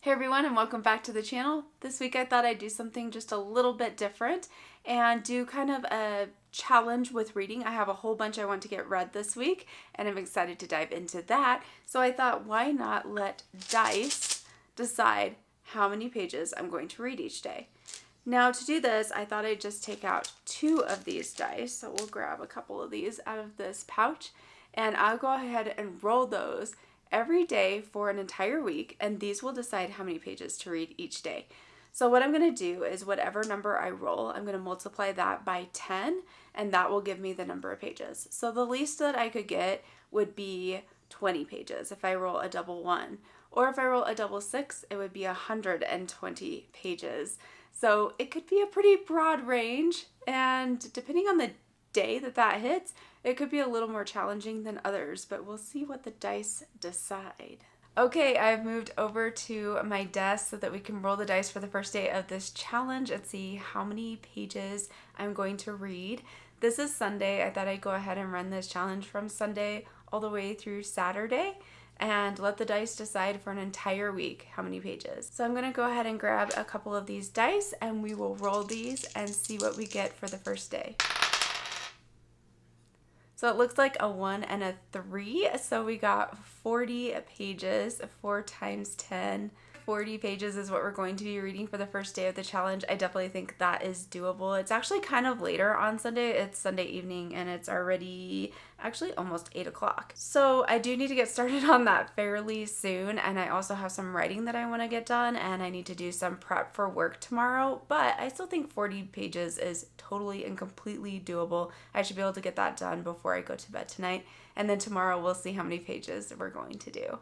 Hey everyone, and welcome back to the channel. This week I thought I'd do something just a little bit different and do kind of a challenge with reading. I have a whole bunch I want to get read this week and I'm excited to dive into that. So I thought, why not let dice decide how many pages I'm going to read each day. Now to do this, I thought I'd just take out 2 of these dice. So we'll grab a couple of these out of this pouch and I'll go ahead and roll those every day for an entire week, and these will decide how many pages to read each day. So what I'm going to do is whatever number I roll, I'm going to multiply that by 10, and that will give me the number of pages. So the least that I could get would be 20 pages if I roll a double 1. Or if I roll a double 6, it would be 120 pages. So it could be a pretty broad range, and depending on the day that hits, it could be a little more challenging than others, but we'll see what the dice decide. Okay, I've moved over to my desk so that we can roll the dice for the first day of this challenge and see how many pages I'm going to read. This is Sunday. I thought I'd go ahead and run this challenge from Sunday all the way through Saturday and let the dice decide for an entire week how many pages. So I'm going to go ahead and grab a couple of these dice and we will roll these and see what we get for the first day. So it looks like a 1 and a 3. So we got 40 pages, 4 times 10. 40 pages is what we're going to be reading for the first day of the challenge. I definitely think that is doable. It's actually kind of later on Sunday. It's Sunday evening and it's already actually almost 8 o'clock. So I do need to get started on that fairly soon. And I also have some writing that I want to get done and I need to do some prep for work tomorrow. But I still think 40 pages is totally and completely doable. I should be able to get that done before I go to bed tonight. And then tomorrow we'll see how many pages we're going to do.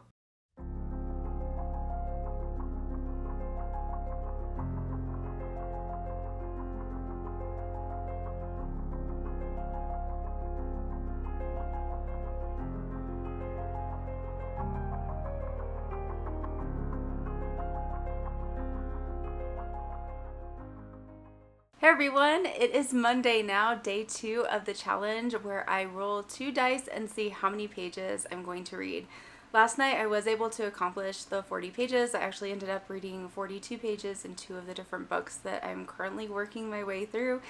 Hey everyone, it is Monday now, day 2 of the challenge where I roll 2 dice and see how many pages I'm going to read. Last night I was able to accomplish the 40 pages. I actually ended up reading 42 pages in 2 of the different books that I'm currently working my way through.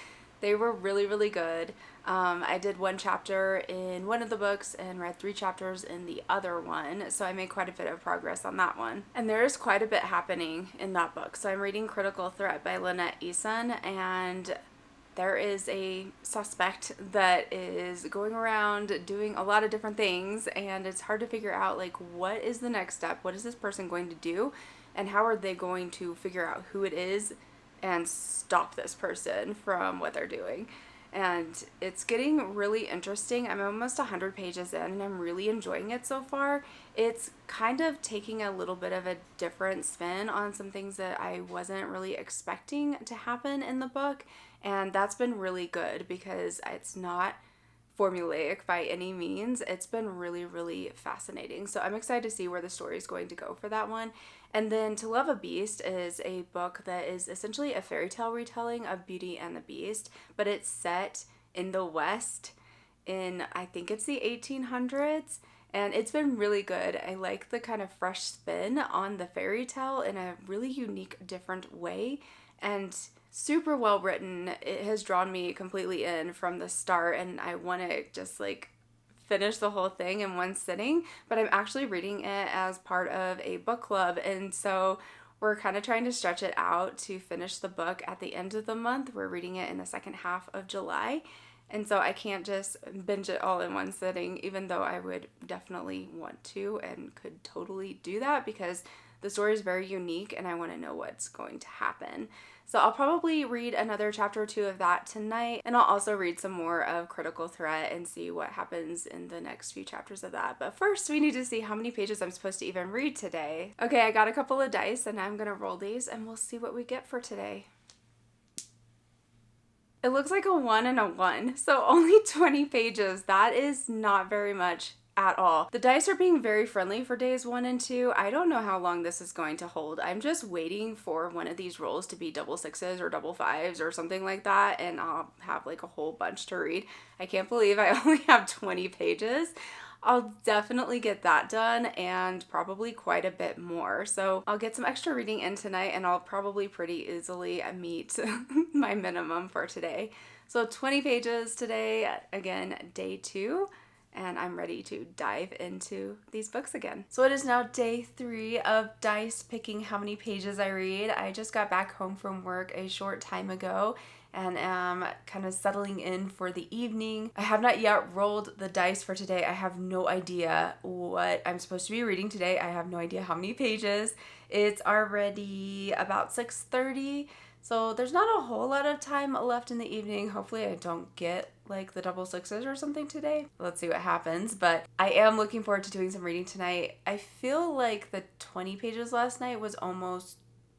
They were really, really good. I did 1 chapter in one of the books and read 3 chapters in the other one, so I made quite a bit of progress on that one. And there is quite a bit happening in that book. So I'm reading Critical Threat by Lynette Eason, and there is a suspect that is going around doing a lot of different things, and it's hard to figure out, like, what is the next step? What is this person going to do? And how are they going to figure out who it is and stop this person from what they're doing? And it's getting really interesting. I'm almost 100 pages in and I'm really enjoying it so far. It's kind of taking a little bit of a different spin on some things that I wasn't really expecting to happen in the book, and that's been really good because it's not formulaic by any means. It's been really, really fascinating. So I'm excited to see where the story is going to go for that one. And then To Love a Beast is a book that is essentially a fairy tale retelling of Beauty and the Beast, but it's set in the West in, I think it's the 1800s. And it's been really good. I like the kind of fresh spin on the fairy tale in a really unique, different way. And super well written. It has drawn me completely in from the start, and I want to just like finish the whole thing in one sitting, but I'm actually reading it as part of a book club, and so we're kind of trying to stretch it out to finish the book at the end of the month. We're reading it in the second half of July, and so I can't just binge it all in one sitting, even though I would definitely want to and could totally do that because the story is very unique and I want to know what's going to happen. So I'll probably read another chapter or 2 of that tonight, and I'll also read some more of Critical Threat and see what happens in the next few chapters of that. But first, we need to see how many pages I'm supposed to even read today. Okay, I got a couple of dice, and I'm going to roll these, and we'll see what we get for today. It looks like a 1 and a 1, so only 20 pages. That is not very much at all. The dice are being very friendly for days 1 and 2. I don't know how long this is going to hold. I'm just waiting for one of these rolls to be double 6s or double 5s or something like that, and I'll have like a whole bunch to read. I can't believe I only have 20 pages. I'll definitely get that done and probably quite a bit more. So I'll get some extra reading in tonight and I'll probably pretty easily meet my minimum for today. So 20 pages today, again, day 2. And I'm ready to dive into these books again. So it is now day 3 of dice picking how many pages I read. I just got back home from work a short time ago and am kind of settling in for the evening. I have not yet rolled the dice for today. I have no idea what I'm supposed to be reading today. I have no idea how many pages. It's already about 6:30. So there's not a whole lot of time left in the evening. Hopefully I don't get like the double sixes or something today. Let's see what happens. But I am looking forward to doing some reading tonight. I feel like the 20 pages last night was almost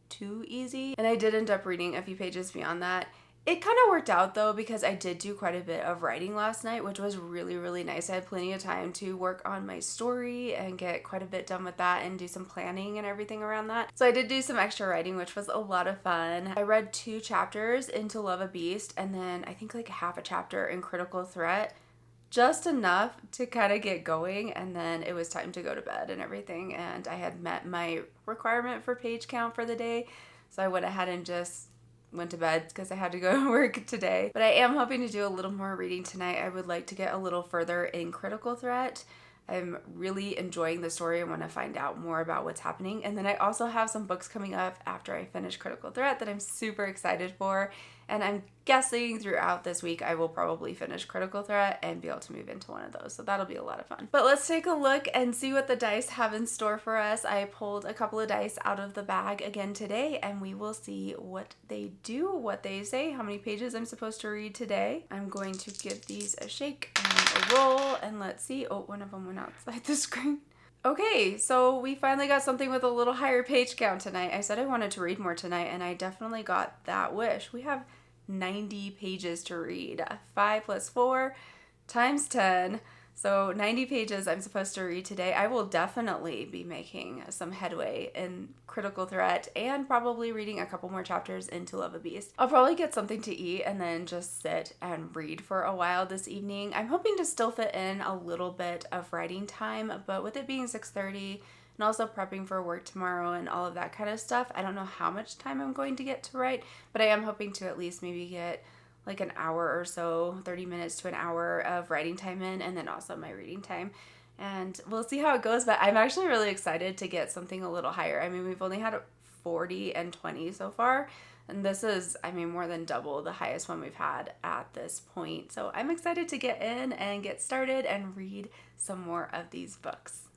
too easy. And I did end up reading a few pages beyond that. It kind of worked out though because I did do quite a bit of writing last night, which was really, really nice. I had plenty of time to work on my story and get quite a bit done with that and do some planning and everything around that. So I did do some extra writing, which was a lot of fun. I read 2 chapters into Love a Beast and then I think like half a chapter in Critical Threat. Just enough to kind of get going, and then it was time to go to bed and everything, and I had met my requirement for page count for the day, so I went ahead and just went to bed because I had to go to work today. But I am hoping to do a little more reading tonight. I would like to get a little further in Critical Threat. I'm really enjoying the story. I want to find out more about what's happening. And then I also have some books coming up after I finish Critical Threat that I'm super excited for. And I'm guessing throughout this week I will probably finish Critical Threat and be able to move into one of those. So that'll be a lot of fun. But let's take a look and see what the dice have in store for us. I pulled a couple of dice out of the bag again today and we will see what they do, what they say, how many pages I'm supposed to read today. I'm going to give these a shake and a roll and let's see. Oh, one of them went outside the screen. Okay, so we finally got something with a little higher page count tonight. I said I wanted to read more tonight and I definitely got that wish. We have 90 pages to read. 5 plus 4 times 10. So 90 pages I'm supposed to read today. I will definitely be making some headway in Critical Threat and probably reading a couple more chapters into Love a Beast. I'll probably get something to eat and then just sit and read for a while this evening. I'm hoping to still fit in a little bit of writing time, but with it being 6:30 and also prepping for work tomorrow and all of that kind of stuff, I don't know how much time I'm going to get to write, but I am hoping to at least maybe get like an hour or so, 30 minutes to an hour of writing time in, and then also my reading time. And we'll see how it goes, but I'm actually really excited to get something a little higher. I mean, we've only had 40 and 20 so far, and this is, I mean, more than double the highest one we've had at this point. So I'm excited to get in and get started and read some more of these books.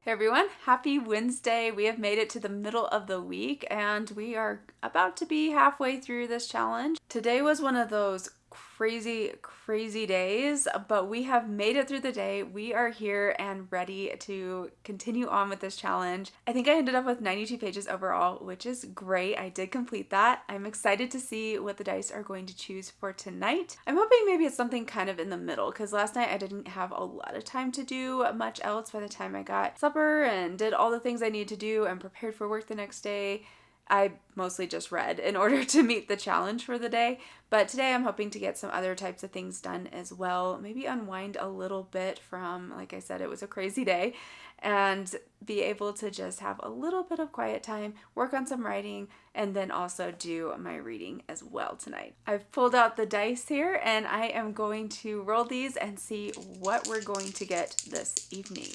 Hey everyone, happy Wednesday. We have made it to the middle of the week and we are about to be halfway through this challenge. Today was one of those crazy days, but we have made it through the day. We are here and ready to continue on with this challenge. I think I ended up with 92 pages overall, which is great. I did complete that. I'm excited to see what the dice are going to choose for tonight. I'm hoping maybe it's something kind of in the middle because last night I didn't have a lot of time to do much else by the time I got supper and did all the things I needed to do and prepared for work the next day. I mostly just read in order to meet the challenge for the day, but today I'm hoping to get some other types of things done as well. Maybe unwind a little bit from, like I said, it was a crazy day, and be able to just have a little bit of quiet time, work on some writing, and then also do my reading as well tonight. I've pulled out the dice here, and I am going to roll these and see what we're going to get this evening.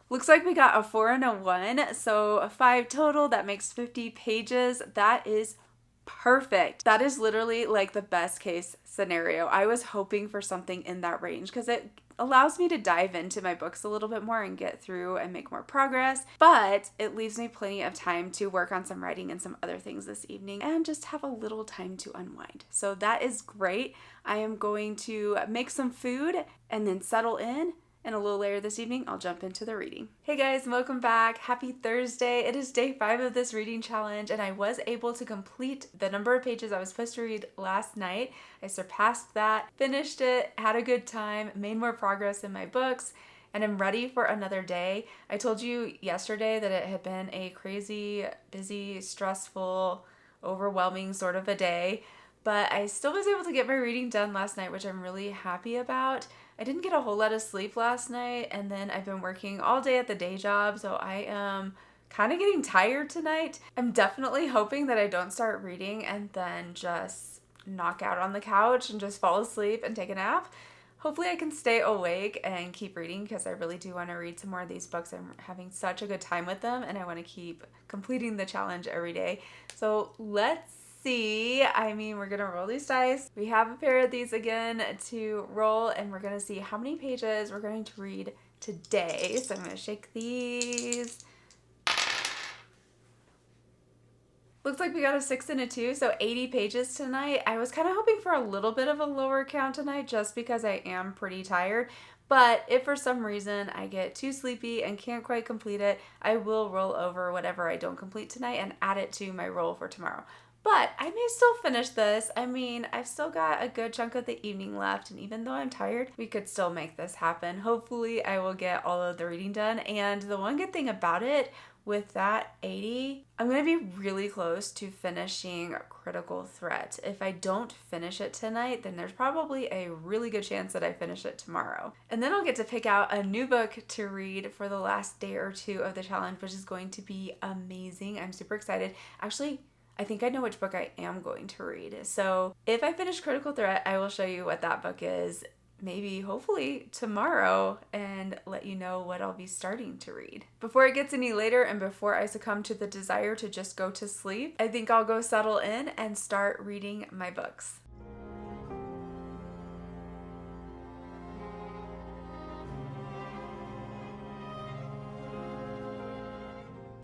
Looks like we got a 4 and a 1, so a 5 total. That makes 50 pages. That is perfect. That is literally like the best case scenario. I was hoping for something in that range because it allows me to dive into my books a little bit more and get through and make more progress, but it leaves me plenty of time to work on some writing and some other things this evening and just have a little time to unwind. So that is great. I am going to make some food and then settle in And a little later this evening, I'll jump into the reading. Hey guys, welcome back. Happy Thursday. It is day 5 of this reading challenge, and I was able to complete the number of pages I was supposed to read last night. I surpassed that, finished it, had a good time, made more progress in my books, and I'm ready for another day. I told you yesterday that it had been a crazy, busy, stressful, overwhelming sort of a day, but I still was able to get my reading done last night, which I'm really happy about. I didn't get a whole lot of sleep last night, and then I've been working all day at the day job, so I am kind of getting tired tonight. I'm definitely hoping that I don't start reading and then just knock out on the couch and just fall asleep and take a nap. Hopefully I can stay awake and keep reading because I really do want to read some more of these books. I'm having such a good time with them, and I want to keep completing the challenge every day. So let's see. We're gonna roll these dice. We have a pair of these again to roll, and we're gonna see how many pages we're going to read today. So I'm gonna shake these. Looks like we got a 6 and a 2, so 80 pages tonight. I was kind of hoping for a little bit of a lower count tonight just because I am pretty tired. But if for some reason I get too sleepy and can't quite complete it, I will roll over whatever I don't complete tonight and add it to my roll for tomorrow. But I may still finish this. I've still got a good chunk of the evening left, and even though I'm tired, we could still make this happen. Hopefully I will get all of the reading done, and the one good thing about it with that 80, I'm going to be really close to finishing Critical Threat. If I don't finish it tonight, then there's probably a really good chance that I finish it tomorrow. And then I'll get to pick out a new book to read for the last day or two of the challenge, which is going to be amazing. I'm super excited. Actually, I think I know which book I am going to read. So if I finish Critical Threat, I will show you what that book is, maybe hopefully tomorrow, and let you know what I'll be starting to read. Before it gets any later and before I succumb to the desire to just go to sleep, I think I'll go settle in and start reading my books.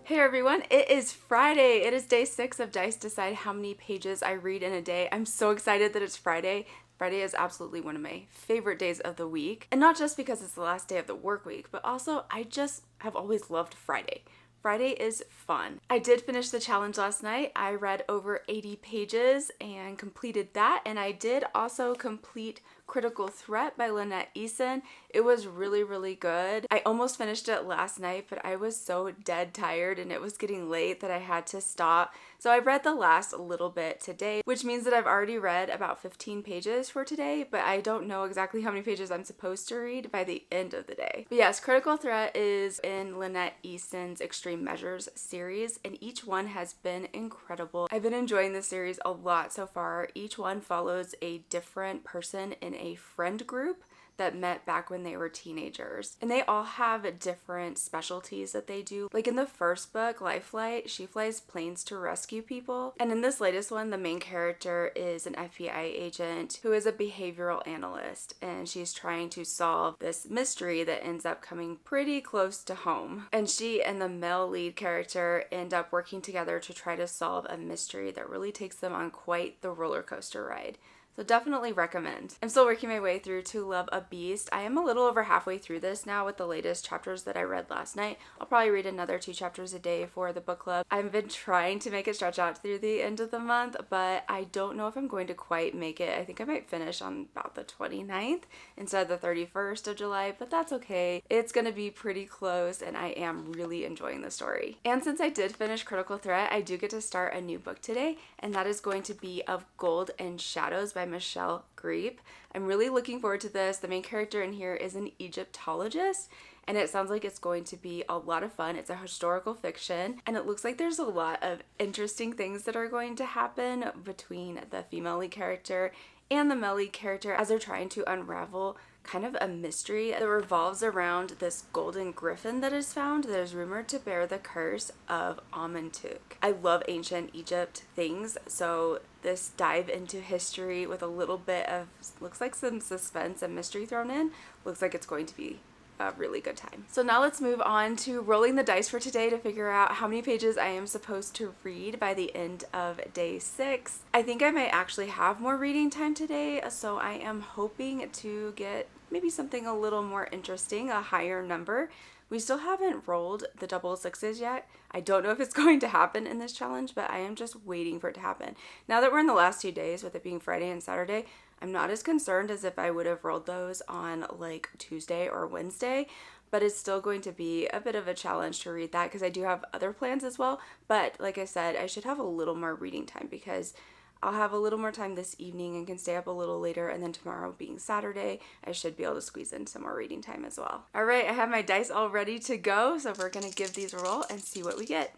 Hey everyone, it is Friday. It is day 6 of Dice Decide How Many Pages I Read in a Day. I'm so excited that it's Friday. Friday is absolutely one of my favorite days of the week. And not just because it's the last day of the work week, but also I just have always loved Friday. Friday is fun. I did finish the challenge last night. I read over 80 pages and completed that. And I did also complete Critical Threat by Lynette Eason. It was really, really good. I almost finished it last night, but I was so dead tired and it was getting late that I had to stop. So I read the last little bit today, which means that I've already read about 15 pages for today, but I don't know exactly how many pages I'm supposed to read by the end of the day. But yes, Critical Threat is in Lynette Eason's Extreme Measures series, and each one has been incredible. I've been enjoying this series a lot so far. Each one follows a different person in a friend group that met back when they were teenagers. And they all have different specialties that they do. Like in the first book, Life Flight, she flies planes to rescue people. And in this latest one, the main character is an FBI agent who is a behavioral analyst. And she's trying to solve this mystery that ends up coming pretty close to home. And she and the male lead character end up working together to try to solve a mystery that really takes them on quite the roller coaster ride. So definitely recommend. I'm still working my way through To Love a Beast. I am a little over halfway through this now with the latest chapters that I read last night. I'll probably read another 2 chapters a day for the book club. I've been trying to make it stretch out through the end of the month, but I don't know if I'm going to quite make it. I think I might finish on about the 29th instead of the 31st of July, but that's okay. It's going to be pretty close, and I am really enjoying the story. And since I did finish Critical Threat, I do get to start a new book today, and that is going to be Of Gold and Shadows by Michelle Greep. I'm really looking forward to this. The main character in here is an Egyptologist, and it sounds like it's going to be a lot of fun. It's a historical fiction, and it looks like there's a lot of interesting things that are going to happen between the female lead character and the male lead character as they're trying to unravel kind of a mystery that revolves around this golden griffin that is found that is rumored to bear the curse of Amenhotep. I love ancient Egypt things, so this dive into history with a little bit of, looks like some suspense and mystery thrown in, looks like it's going to be a really good time. So now let's move on to rolling the dice for today to figure out how many pages I am supposed to read by the end of day 6. I think I might actually have more reading time today, so I am hoping to get maybe something a little more interesting, a higher number. We still haven't rolled the double sixes yet. I don't know if it's going to happen in this challenge, but I am just waiting for it to happen. Now that we're in the last 2 days, with it being Friday and Saturday, I'm not as concerned as if I would have rolled those on like Tuesday or Wednesday, but it's still going to be a bit of a challenge to read that because I do have other plans as well. But like I said, I should have a little more reading time because I'll have a little more time this evening and can stay up a little later, and then tomorrow being Saturday, I should be able to squeeze in some more reading time as well. All right, I have my dice all ready to go, so we're gonna give these a roll and see what we get.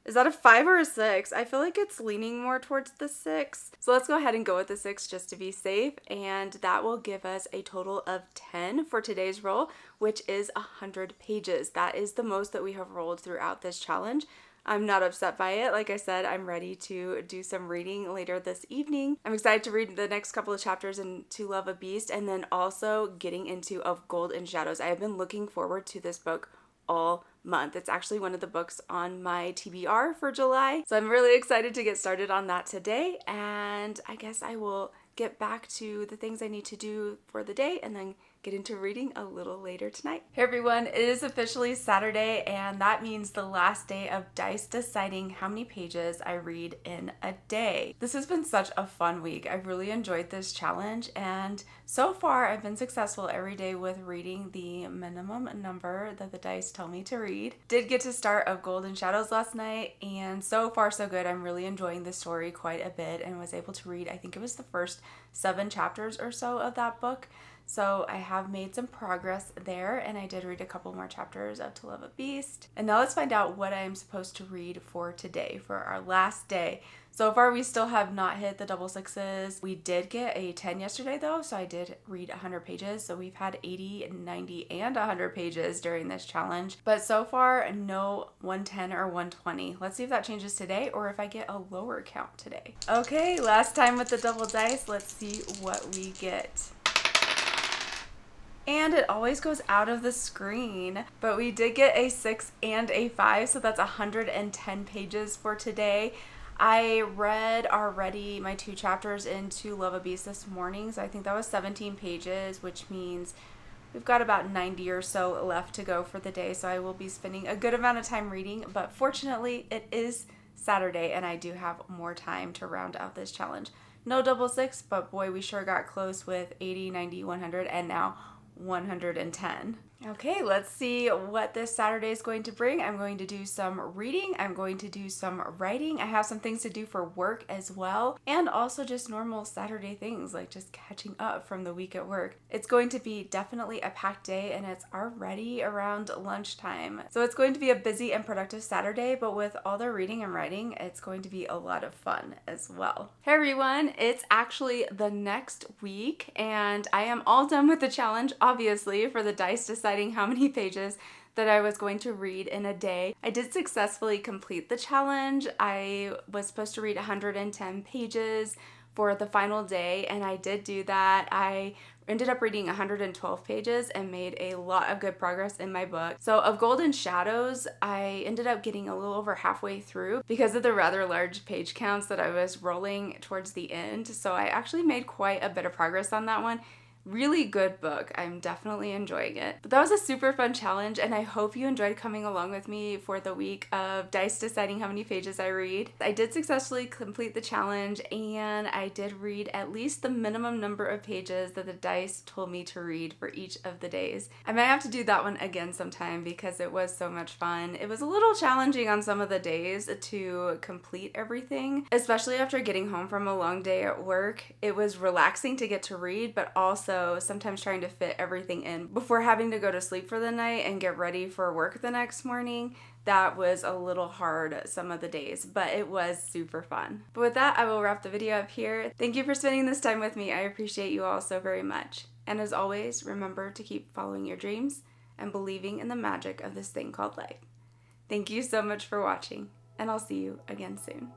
Is that a 5 or a 6? I feel like it's leaning more towards the 6. So let's go ahead and go with the 6 just to be safe, and that will give us a total of 10 for today's roll, which is 100 pages. That is the most that we have rolled throughout this challenge. I'm not upset by it. Like I said, I'm ready to do some reading later this evening. I'm excited to read the next couple of chapters in To Love a Beast, and then also getting into Of Gold and Shadows. I have been looking forward to this book all month. It's actually one of the books on my TBR for July. So I'm really excited to get started on that today, and I guess I will get back to the things I need to do for the day and then get into reading a little later tonight. Hey everyone, it is officially Saturday, and that means the last day of Dice deciding how many pages I read in a day. This has been such a fun week. I've really enjoyed this challenge, and so far I've been successful every day with reading the minimum number that the dice tell me to read. Did get to start Of Gold and Shadows last night, and so far so good. I'm really enjoying the story quite a bit and was able to read, I think it was the first 7 chapters or so of that book. So I have made some progress there, and I did read a couple more chapters of To Love a Beast. And now let's find out what I am supposed to read for today, for our last day. So far we still have not hit the double sixes. We did get a 10 yesterday though, so I did read 100 pages. So we've had 80, 90, and 100 pages during this challenge. But so far, no 110 or 120. Let's see if that changes today or if I get a lower count today. Okay, last time with the double dice. Let's see what we get. And it always goes out of the screen, but we did get a 6 and a 5, so that's 110 pages for today. I read already my 2 chapters in To Love a Beast this morning, so I think that was 17 pages, which means we've got about 90 or so left to go for the day, so I will be spending a good amount of time reading, but fortunately it is Saturday and I do have more time to round out this challenge. No double six, but boy, we sure got close with 80, 90, 100, and now 110. Okay, let's see what this Saturday is going to bring. I'm going to do some reading. I'm going to do some writing. I have some things to do for work as well, and also just normal Saturday things like just catching up from the week at work. It's going to be definitely a packed day, and it's already around lunchtime. So it's going to be a busy and productive Saturday, but with all the reading and writing, it's going to be a lot of fun as well. Hey everyone, it's actually the next week, and I am all done with the challenge, obviously, for the dice deciding how many pages that I was going to read in a day. I did successfully complete the challenge. I was supposed to read 110 pages for the final day, and I did do that. I ended up reading 112 pages and made a lot of good progress in my book. So Of Gold and Shadows, I ended up getting a little over halfway through because of the rather large page counts that I was rolling towards the end. So I actually made quite a bit of progress on that one. Really good book. I'm definitely enjoying it. But that was a super fun challenge, and I hope you enjoyed coming along with me for the week of dice deciding how many pages I read. I did successfully complete the challenge, and I did read at least the minimum number of pages that the dice told me to read for each of the days. I might have to do that one again sometime because it was so much fun. It was a little challenging on some of the days to complete everything, especially after getting home from a long day at work. It was relaxing to get to read, but also sometimes trying to fit everything in before having to go to sleep for the night and get ready for work the next morning. That was a little hard some of the days, but it was super fun. But with that, I will wrap the video up here. Thank you for spending this time with me. I appreciate you all so very much. And as always, remember to keep following your dreams and believing in the magic of this thing called life. Thank you so much for watching, and I'll see you again soon.